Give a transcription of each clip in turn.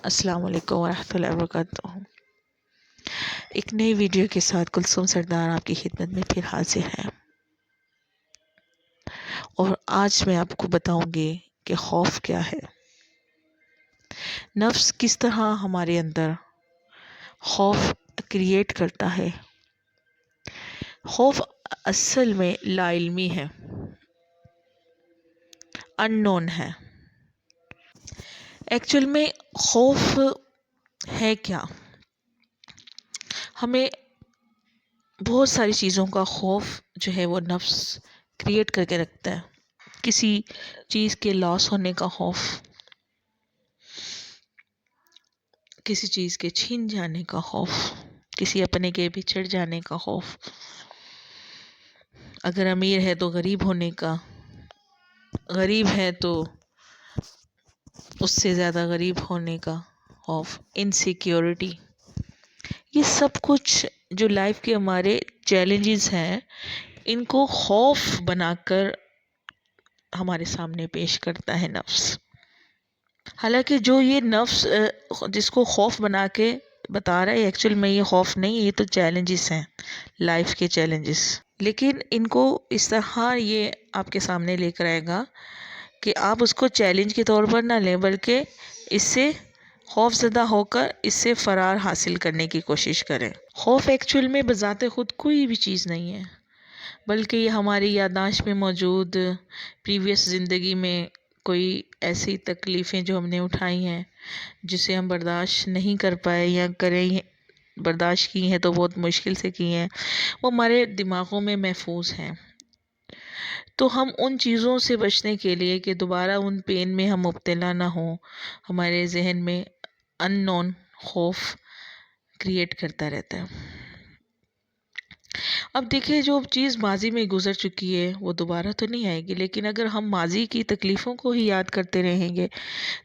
السلام علیکم ورحمۃ اللہ وبرکاتہ۔ ایک نئی ویڈیو کے ساتھ کلثوم سردار آپ کی خدمت میں پھر حاضر ہے، اور آج میں آپ کو بتاؤں گی کہ خوف کیا ہے، نفس کس طرح ہمارے اندر خوف کریٹ کرتا ہے۔ خوف اصل میں لا علمی ہے، ان نون ہے۔ ایکچول میں خوف ہے کیا؟ ہمیں بہت ساری چیزوں کا خوف جو ہے وہ نفس کریٹ کر کے رکھتا ہے۔ کسی چیز کے لاس ہونے کا خوف، کسی چیز کے چھین جانے کا خوف، کسی اپنے کے بچھڑ جانے کا خوف، اگر امیر ہے تو غریب ہونے کا، غریب ہے تو اس سے زیادہ غریب ہونے کا خوف، انسیکیورٹی۔ یہ سب کچھ جو لائف کے ہمارے چیلنجز ہیں، ان کو خوف بنا کر ہمارے سامنے پیش کرتا ہے نفس۔ حالانکہ جو یہ نفس جس کو خوف بنا کے بتا رہا ہے، ایکچوئل میں یہ خوف نہیں ہے، یہ تو چیلنجز ہیں، لائف کے چیلنجز۔ لیکن ان کو اس طرح یہ آپ کے سامنے لے کر آئے گا کہ آپ اس کو چیلنج کے طور پر نہ لیں، بلکہ اس سے خوف زدہ ہو کر اس سے فرار حاصل کرنے کی کوشش کریں۔ خوف ایکچوئل میں بذات خود کوئی بھی چیز نہیں ہے، بلکہ یہ ہماری یادداشت میں موجود پریویس زندگی میں کوئی ایسی تکلیفیں جو ہم نے اٹھائی ہیں، جسے ہم برداشت نہیں کر پائے یا کریں برداشت کی ہیں تو بہت مشکل سے کی ہیں، وہ ہمارے دماغوں میں محفوظ ہیں۔ تو ہم ان چیزوں سے بچنے کے لیے کہ دوبارہ ان پین میں ہم مبتلا نہ ہوں، ہمارے ذہن میں ان نون خوف کریٹ کرتا رہتا ہے۔ اب دیکھیں، جو چیز ماضی میں گزر چکی ہے وہ دوبارہ تو نہیں آئے گی، لیکن اگر ہم ماضی کی تکلیفوں کو ہی یاد کرتے رہیں گے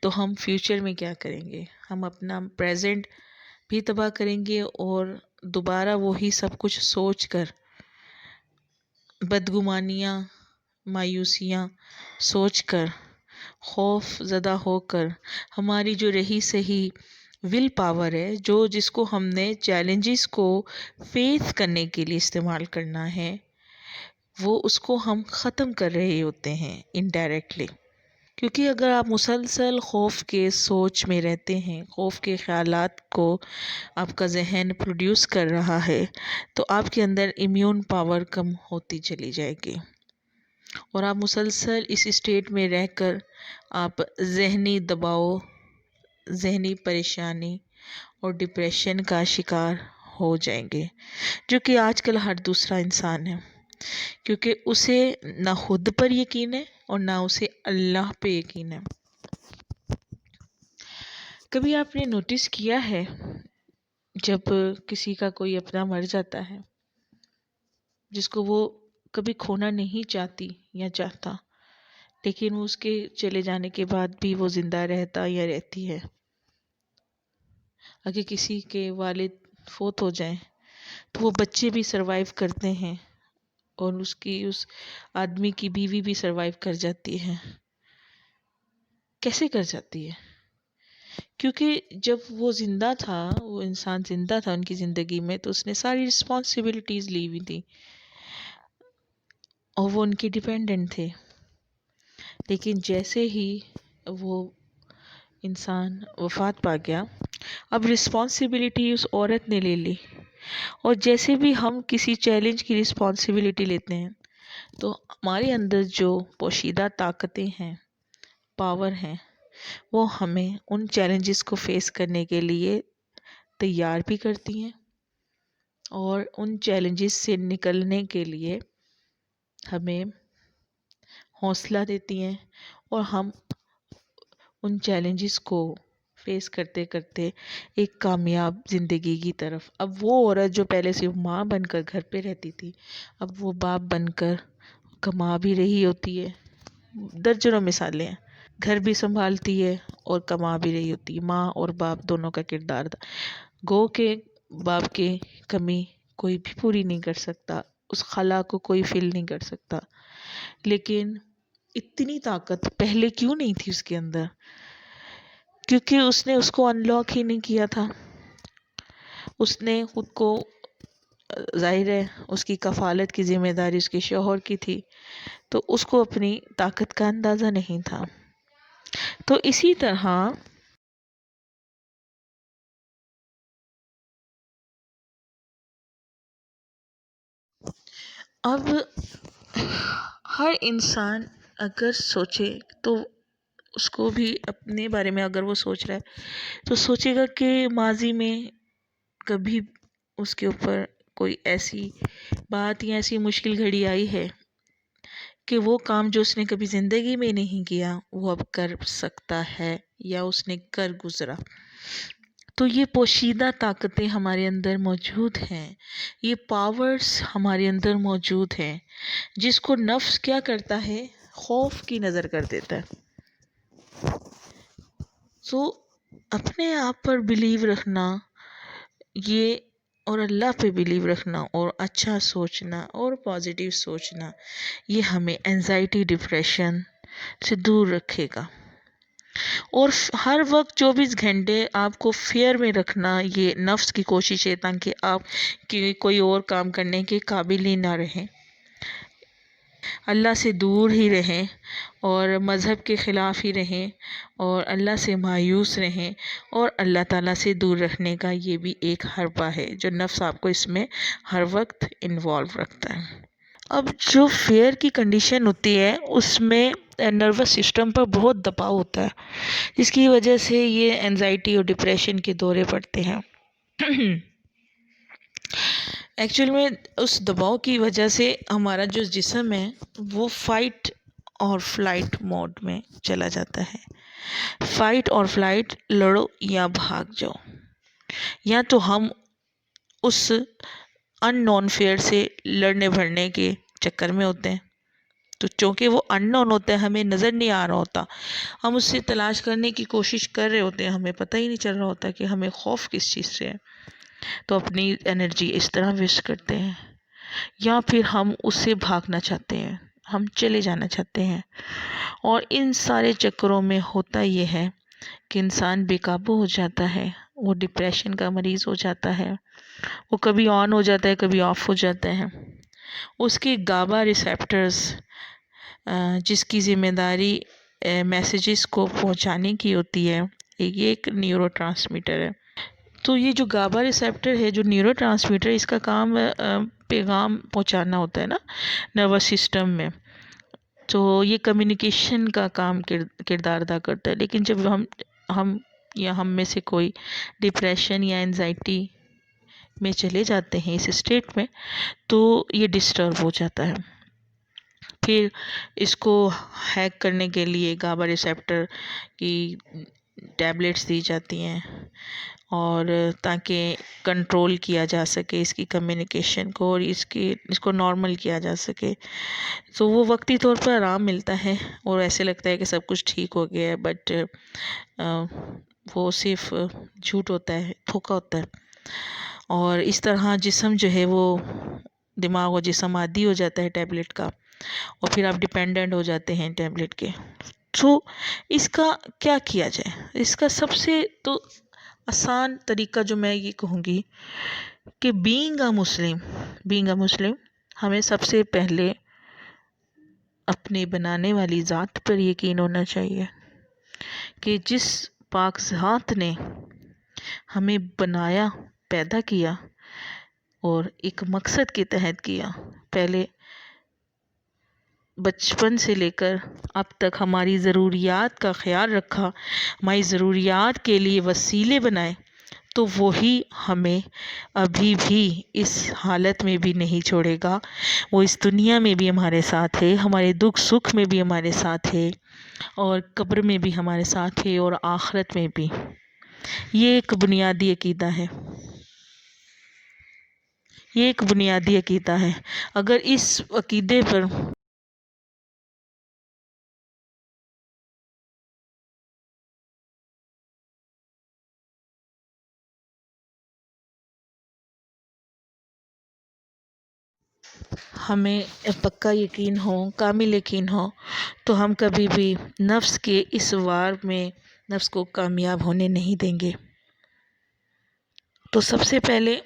تو ہم فیوچر میں کیا کریں گے؟ ہم اپنا پریزنٹ بھی تباہ کریں گے، اور دوبارہ وہی سب کچھ سوچ کر بدگمانیاں، مایوسیاں سوچ کر، خوف زدہ ہو کر، ہماری جو رہی سہی ول پاور ہے، جس کو ہم نے چیلنجز کو فیس کرنے کے لیے استعمال کرنا ہے، وہ اس کو ہم ختم کر رہے ہوتے ہیں انڈائریکٹلی۔ کیونکہ اگر آپ مسلسل خوف کے سوچ میں رہتے ہیں، خوف کے خیالات کو آپ کا ذہن پروڈیوس کر رہا ہے، تو آپ کے اندر امیون پاور کم ہوتی چلی جائے گی، اور آپ مسلسل اس اسٹیٹ میں رہ کر آپ ذہنی دباؤ، ذہنی پریشانی اور ڈپریشن کا شکار ہو جائیں گے، جو کہ آج کل ہر دوسرا انسان ہے، کیونکہ اسے نہ خود پر یقین ہے اور نہ اسے اللہ پہ یقین ہے۔ کبھی آپ نے نوٹس کیا ہے، جب کسی کا کوئی اپنا مر جاتا ہے جس کو وہ کبھی کھونا نہیں چاہتی یا چاہتا، لیکن وہ اس کے چلے جانے کے بعد بھی وہ زندہ رہتا یا رہتی ہے۔ اگر کسی کے والد فوت ہو جائیں تو وہ بچے بھی سروائیو کرتے ہیں، اور اس آدمی کی بیوی بھی سروائیو کر جاتی ہے۔ کیسے کر جاتی ہے؟ کیونکہ جب وہ زندہ تھا، وہ انسان زندہ تھا ان کی زندگی میں، تو اس نے ساری رسپانسبلٹیز لی ہوئی تھی، اور وہ ان کی ڈیپینڈنٹ تھے۔ لیکن جیسے ہی وہ انسان وفات پا گیا، اب رسپانسبلٹی اس عورت نے لے لی، اور جیسے بھی ہم کسی چیلنج کی رسپانسبلٹی لیتے ہیں تو ہمارے اندر جو پوشیدہ طاقتیں ہیں، پاور ہیں، وہ ہمیں ان چیلنجز کو فیس کرنے کے لیے تیار بھی کرتی ہیں، اور ان چیلنجز سے نکلنے کے لیے ہمیں حوصلہ دیتی ہیں، اور ہم ان چیلنجز کو فیس کرتے کرتے ایک کامیاب زندگی کی طرف، اب وہ عورت جو پہلے صرف ماں بن کر گھر پہ رہتی تھی، اب وہ باپ بن کر کما بھی رہی ہوتی ہے۔ درجنوں مثالیں ہیں، گھر بھی سنبھالتی ہے اور کما بھی رہی ہوتی ہے۔ ماں اور باپ دونوں کا کردار تھا، گو کہ باپ کی کمی کوئی بھی پوری نہیں کر سکتا، اس خلا کو کوئی فل نہیں کر سکتا، لیکن اتنی طاقت پہلے کیوں نہیں تھی اس کے اندر؟ کیونکہ اس نے اس کو انلاک ہی نہیں کیا تھا. اس نے خود کو، ظاہر ہے اس کی کفالت کی ذمہ داری اس کے شوہر کی تھی، تو اس کو اپنی طاقت کا اندازہ نہیں تھا. تو اسی طرح اب ہر انسان اگر سوچے تو اس کو بھی اپنے بارے میں اگر وہ سوچ رہا ہے تو سوچے گا کہ ماضی میں کبھی اس کے اوپر کوئی ایسی بات یا ایسی مشکل گھڑی آئی ہے کہ وہ کام جو اس نے کبھی زندگی میں نہیں کیا وہ اب کر سکتا ہے یا اس نے کر گزرا. تو یہ پوشیدہ طاقتیں ہمارے اندر موجود ہیں، یہ پاورز ہمارے اندر موجود ہیں، جس کو نفس کیا کرتا ہے؟ خوف کی نظر کر دیتا ہے. سو اپنے آپ پر بلیو رکھنا، یہ، اور اللہ پہ بلیو رکھنا اور اچھا سوچنا اور پازیٹیو سوچنا، یہ ہمیں انزائٹی ڈپریشن سے دور رکھے گا. اور ہر وقت 24 گھنٹے آپ کو فیئر میں رکھنا، یہ نفس کی کوشش ہے تاکہ آپ کوئی اور کام کرنے کے قابل ہی نہ رہیں، اللہ سے دور ہی رہیں اور مذہب کے خلاف ہی رہیں اور اللہ سے مایوس رہیں. اور اللہ تعالیٰ سے دور رکھنے کا یہ بھی ایک حربہ ہے جو نفس آپ کو اس میں ہر وقت انوالو رکھتا ہے. اب جو فیئر کی کنڈیشن ہوتی ہے اس میں نروس سسٹم پر بہت دباؤ ہوتا ہے، جس کی وجہ سے یہ انزائٹی اور ڈپریشن کے دورے پڑتے ہیں. ایکچوئل میں اس دباؤ کی وجہ سے ہمارا جو جسم ہے وہ فائٹ اور فلائٹ موڈ میں چلا جاتا ہے. فائٹ اور فلائٹ، لڑو یا بھاگ جاؤ. یا تو ہم اس ان نون فیئر سے لڑنے بھرنے کے چکر میں ہوتے ہیں، تو چونکہ وہ ان نون ہوتا ہے، ہمیں نظر نہیں آ رہا ہوتا، ہم اس سے تلاش کرنے کی کوشش کر رہے ہوتے ہیں، ہمیں پتہ ہی نہیں چل رہا ہوتا کہ ہمیں خوف کس چیز سے ہے، تو اپنی انرجی اس طرح ویسٹ کرتے ہیں. یا پھر ہم اس سے بھاگنا چاہتے ہیں، ہم چلے جانا چاہتے ہیں. اور ان سارے چکروں میں ہوتا یہ ہے کہ انسان بے قابو ہو جاتا ہے، وہ ڈپریشن کا مریض ہو جاتا ہے، وہ کبھی آن ہو جاتا ہے کبھی آف ہو جاتا ہے. اس کے گابا ریسیپٹرز، جس کی ذمہ داری میسیجز کو پہنچانے کی ہوتی ہے، یہ ایک نیورو ٹرانسمیٹر ہے. تو یہ جو گابا ریسیپٹر ہے، جو نیورو ٹرانسمیٹر، اس کا کام پیغام پہنچانا ہوتا ہے نا نروس سسٹم میں. تو یہ کمیونیکیشن کا کام کردار ادا کرتا ہے. لیکن جب ہم یا ہم میں سے کوئی ڈپریشن یا انزائٹی میں چلے جاتے ہیں اس اسٹیٹ میں، تو یہ ڈسٹرب ہو جاتا ہے. پھر اس کو ہیک کرنے کے لیے گابا ریسیپٹر کی ٹیبلٹس دی جاتی ہیں، اور تاکہ کنٹرول کیا جا سکے اس کی کمیونیکیشن کو اور اس کو نارمل کیا جا سکے. تو وہ وقتی طور پر آرام ملتا ہے اور ایسے لگتا ہے کہ سب کچھ ٹھیک ہو گیا ہے، بٹ وہ صرف جھوٹ ہوتا ہے، دھوکا ہوتا ہے. اور اس طرح جسم جو ہے وہ، دماغ و جسم عادی ہو جاتا ہے ٹیبلٹ کا، اور پھر آپ ڈیپینڈنٹ ہو جاتے ہیں ٹیبلٹ کے. تو اس کا کیا کیا جائے؟ اس کا سب سے تو آسان طریقہ جو میں یہ کہوں گی کہ بینگ اے مسلم ہمیں سب سے پہلے اپنے بنانے والی ذات پر یقین ہونا چاہیے کہ جس پاک ذات نے ہمیں بنایا، پیدا کیا اور ایک مقصد کے تحت کیا، پہلے بچپن سے لے کر اب تک ہماری ضروریات کا خیال رکھا، ہماری ضروریات کے لیے وسیلے بنائے، تو وہی ہمیں ابھی بھی اس حالت میں بھی نہیں چھوڑے گا. وہ اس دنیا میں بھی ہمارے ساتھ ہے، ہمارے دکھ سکھ میں بھی ہمارے ساتھ ہے، اور قبر میں بھی ہمارے ساتھ ہے، اور آخرت میں بھی. یہ ایک بنیادی عقیدہ ہے، یہ ایک بنیادی عقیدہ ہے. اگر اس عقیدے پر ہمیں پکا یقین ہو، کامل یقین ہو، تو ہم کبھی بھی نفس کے اس وار میں نفس کو کامیاب ہونے نہیں دیں گے۔ تو سب سے پہلے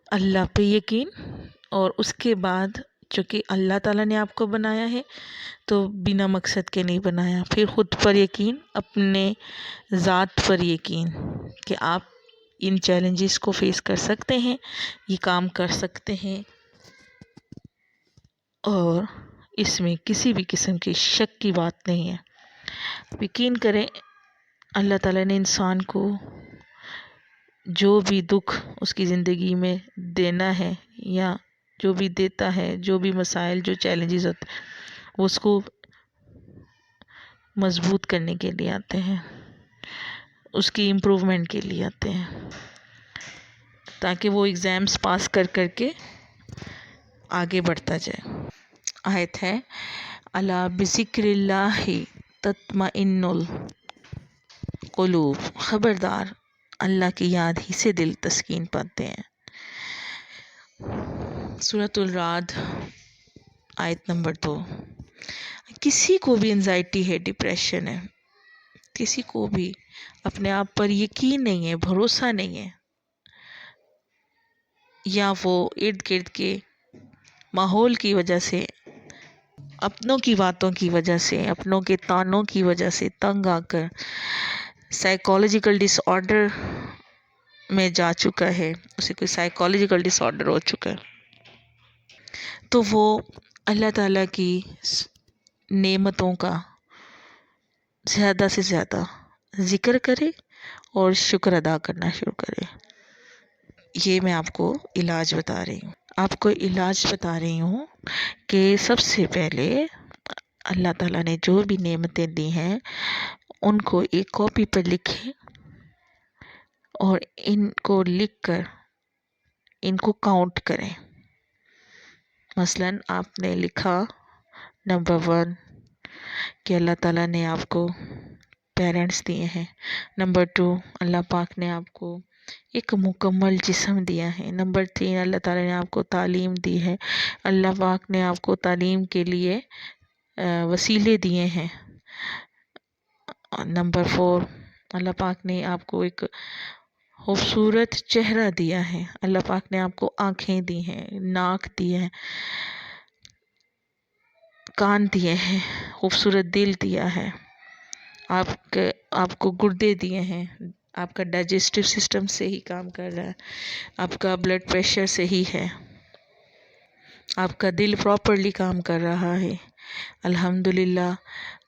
اللہ پہ یقین، اور اس کے بعد چونکہ اللہ تعالیٰ نے آپ کو بنایا ہے تو بنا مقصد کے نہیں بنایا، پھر خود پر یقین، اپنے ذات پر یقین کہ آپ ان چیلنجز کو فیس کر سکتے ہیں، یہ کام کر سکتے ہیں، اور اس میں کسی بھی قسم کی شک کی بات نہیں ہے۔ یقین کریں اللہ تعالیٰ نے انسان کو جو بھی دکھ اس کی زندگی میں دینا ہے یا جو بھی دیتا ہے، جو بھی مسائل، جو چیلنجز ہوتے ہیں، وہ اس کو مضبوط کرنے کے لیے آتے ہیں، اس کی امپروومنٹ کے لیے آتے ہیں، تاکہ وہ ایگزامز پاس کر کر کے آگے بڑھتا جائے۔ آیت ہے الا بذکر اللہ تطمئن القلوب، خبردار اللہ کی یاد ہی سے دل تسکین پاتے ہیں۔ سورۃ الرعد آیت نمبر 2۔ کسی کو بھی انزائٹی ہے، ڈپریشن ہے، کسی کو بھی اپنے آپ پر یقین نہیں ہے، بھروسہ نہیں ہے، یا وہ ارد گرد کے ماحول کی وجہ سے، اپنوں کی باتوں کی وجہ سے، اپنوں کے تانوں کی وجہ سے تنگ آ کر سائیکالوجیکل ڈس آرڈر میں جا چکا ہے، اسے کوئی سائیکالوجیکل ڈس آرڈر ہو چکا ہے، تو وہ اللہ تعالیٰ کی نعمتوں کا زیادہ سے زیادہ ذکر کرے اور شکر ادا کرنا شروع کرے۔ یہ میں آپ کو علاج بتا رہی ہوں، آپ کو علاج بتا رہی ہوں کہ سب سے پہلے اللہ تعالیٰ نے جو بھی نعمتیں دی ہیں ان کو ایک کاپی پر لکھیں، اور ان کو لکھ کر ان کو کاؤنٹ کریں۔ مثلا آپ نے لکھا نمبر 1 کہ اللہ تعالیٰ نے آپ کو پیرنٹس دیے ہیں، نمبر 2 اللہ پاک نے آپ کو ایک مکمل جسم دیا ہے، نمبر 3 اللہ تعالیٰ نے آپ کو تعلیم دی ہے، اللہ پاک نے آپ کو تعلیم کے لیے وسیلے دیے ہیں، نمبر 4 اللہ پاک نے آپ کو ایک خوبصورت چہرہ دیا ہے، اللہ پاک نے آپ کو آنکھیں دی ہیں، ناک دی ہے، کان دیے ہیں، خوبصورت دل دیا ہے، آپ کو گردے دیے ہیں، آپ کا ڈائجسٹو سسٹم صحیح کام کر رہا ہے، آپ کا بلڈ پریشر صحیح ہے، آپ کا دل پراپرلی کام کر رہا ہے، الحمدللہ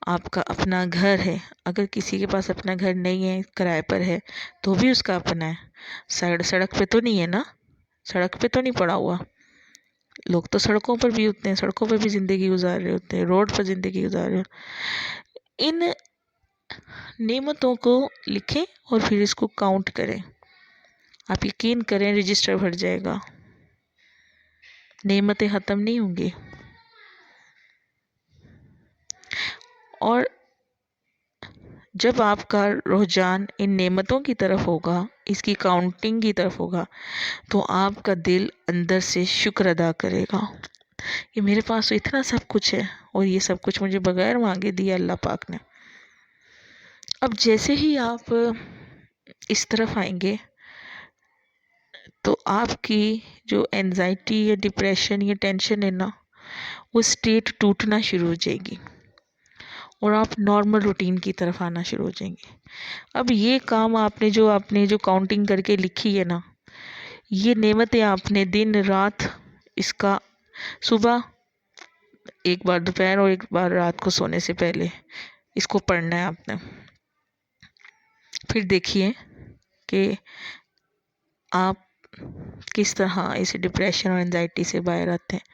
آپ کا اپنا گھر ہے۔ اگر کسی کے پاس اپنا گھر نہیں ہے، کرائے پر ہے، تو بھی اس کا اپنا ہے، سڑک پہ تو نہیں ہے نا، سڑک پہ تو نہیں پڑا ہوا، لوگ تو سڑکوں پر بھی ہوتے ہیں، سڑکوں پہ بھی زندگی گزار رہے ہوتے ہیں، روڈ پر زندگی گزار رہے ہوتے ہیں۔ ان نعمتوں کو لکھیں اور پھر اس کو کاؤنٹ کریں، آپ یقین کریں رجسٹر بھر جائے گا، نعمتیں ختم نہیں ہوں گی۔ اور جب آپ کا رجحان ان نعمتوں کی طرف ہوگا، اس کی کاؤنٹنگ کی طرف ہوگا، تو آپ کا دل اندر سے شکر ادا کرے گا کہ میرے پاس تو اتنا سب کچھ ہے، اور یہ سب کچھ مجھے بغیر مانگے دیا اللہ پاک نے۔ اب جیسے ہی آپ اس طرف آئیں گے تو آپ کی جو اینزائٹی یا ڈپریشن یا ٹینشن ہے نا، وہ اسٹیٹ ٹوٹنا شروع ہو جائے گی، اور آپ نارمل روٹین کی طرف آنا شروع ہو جائیں گے۔ اب یہ کام آپ نے جو کاؤنٹنگ کر کے لکھی ہے نا، یہ نعمتیں آپ نے دن رات، اس کا صبح ایک بار، دوپہر اور ایک بار رات کو سونے سے پہلے اس کو پڑھنا ہے آپ نے۔ پھر دیکھیے کہ آپ کس طرح اس ڈپریشن اور انزائٹی سے باہر آتے ہیں۔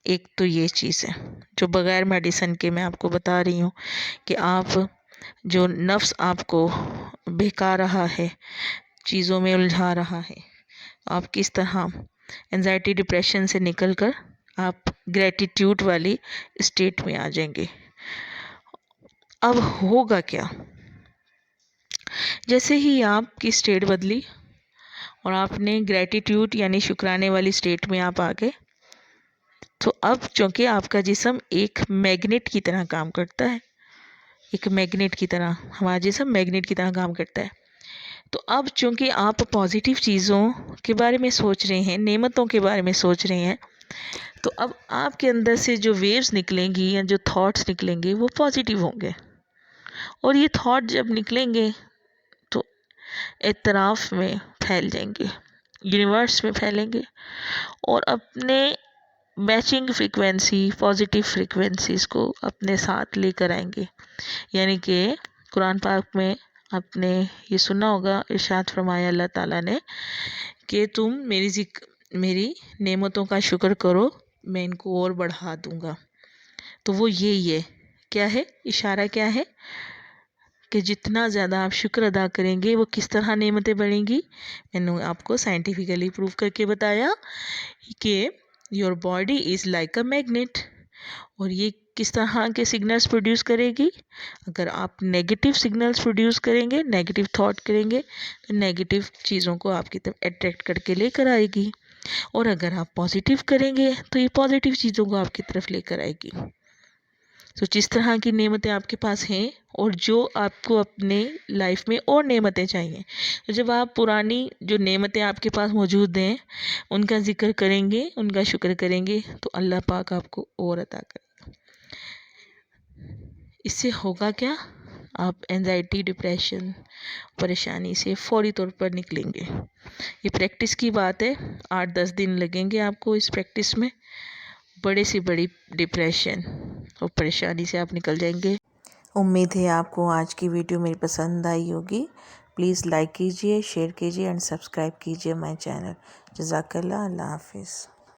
ایک تو یہ چیز ہے جو بغیر میڈیسن کے میں آپ کو بتا رہی ہوں کہ آپ جو نفس آپ کو بہکا رہا ہے، چیزوں میں الجھا رہا ہے، آپ کس طرح انزائٹی ڈپریشن سے نکل کر آپ گریٹیٹیوڈ والی اسٹیٹ میں آ جائیں گے۔ اب ہوگا کیا؟ جیسے ہی آپ کی اسٹیٹ بدلی اور آپ نے گریٹیٹیوڈ یعنی شکرانے والی اسٹیٹ میں آپ آ گئے، تو اب چونکہ آپ کا جسم ایک میگنیٹ کی طرح کام کرتا ہے، ایک میگنیٹ کی طرح، ہمارا جسم میگنیٹ کی طرح کام کرتا ہے. تو اب چونکہ آپ پازیٹیو چیزوں کے بارے میں سوچ رہے ہیں، نعمتوں کے بارے میں سوچ رہے ہیں، تو اب آپ کے اندر سے جو ویوز نکلیں گی یا جو تھاٹس نکلیں گے وہ پازیٹیو ہوں گے. اور یہ تھاٹ جب نکلیں گے تو اعتراف میں پھیل جائیں گے، یونیورس میں پھیلیں گے، اور اپنے میچنگ فریکوینسی، پازیٹیو فریکوینسیز کو اپنے ساتھ لے کر آئیں گے. یعنی کہ قرآن پاک میں آپ نے یہ سنا ہوگا، ارشاد فرمایا اللہ تعالیٰ نے کہ تم میری نعمتوں کا شکر کرو، میں ان کو اور بڑھا دوں گا. تو وہ یہی ہے، کیا ہے اشارہ، کیا ہے کہ جتنا زیادہ آپ شکر ادا کریں گے وہ کس طرح نعمتیں بڑھیں گی. میں نے آپ کو سائنٹیفکلی پروف کر کے بتایا کہ your body is like a magnet, اور یہ کس طرح کے سگنلز پروڈیوس کرے گی. اگر آپ نیگیٹو سگنلز پروڈیوس کریں گے، نیگیٹو تھاٹ کریں گے، تو نیگیٹو چیزوں کو آپ کی طرف اٹریکٹ کر کے لے کر آئے گی. اور اگر آپ پازیٹیو کریں گے تو یہ پازیٹیو چیزوں کو آپ کی طرف لے کر آئے گی. تو جس طرح کی نعمتیں آپ کے پاس ہیں اور جو آپ کو اپنے لائف میں اور نعمتیں چاہیے، تو جب آپ پرانی جو نعمتیں آپ کے پاس موجود ہیں ان کا ذکر کریں گے، ان کا شکر کریں گے، تو اللہ پاک آپ کو اور عطا کرے گا. اس سے ہوگا کیا، آپ اینزائٹی، ڈپریشن، پریشانی سے فوری طور پر نکلیں گے. یہ پریکٹس کی بات ہے، 8-10 دن لگیں گے آپ کو اس پریکٹس میں. بڑے سے بڑی ڈپریشن اور پریشانی سے آپ نکل جائیں گے. امید ہے آپ کو آج کی ویڈیو میری پسند آئی ہوگی. پلیز لائک کیجئے، شیئر کیجئے اینڈ سبسکرائب کیجئے مائی چینل. جزاک اللہ. اللہ حافظ.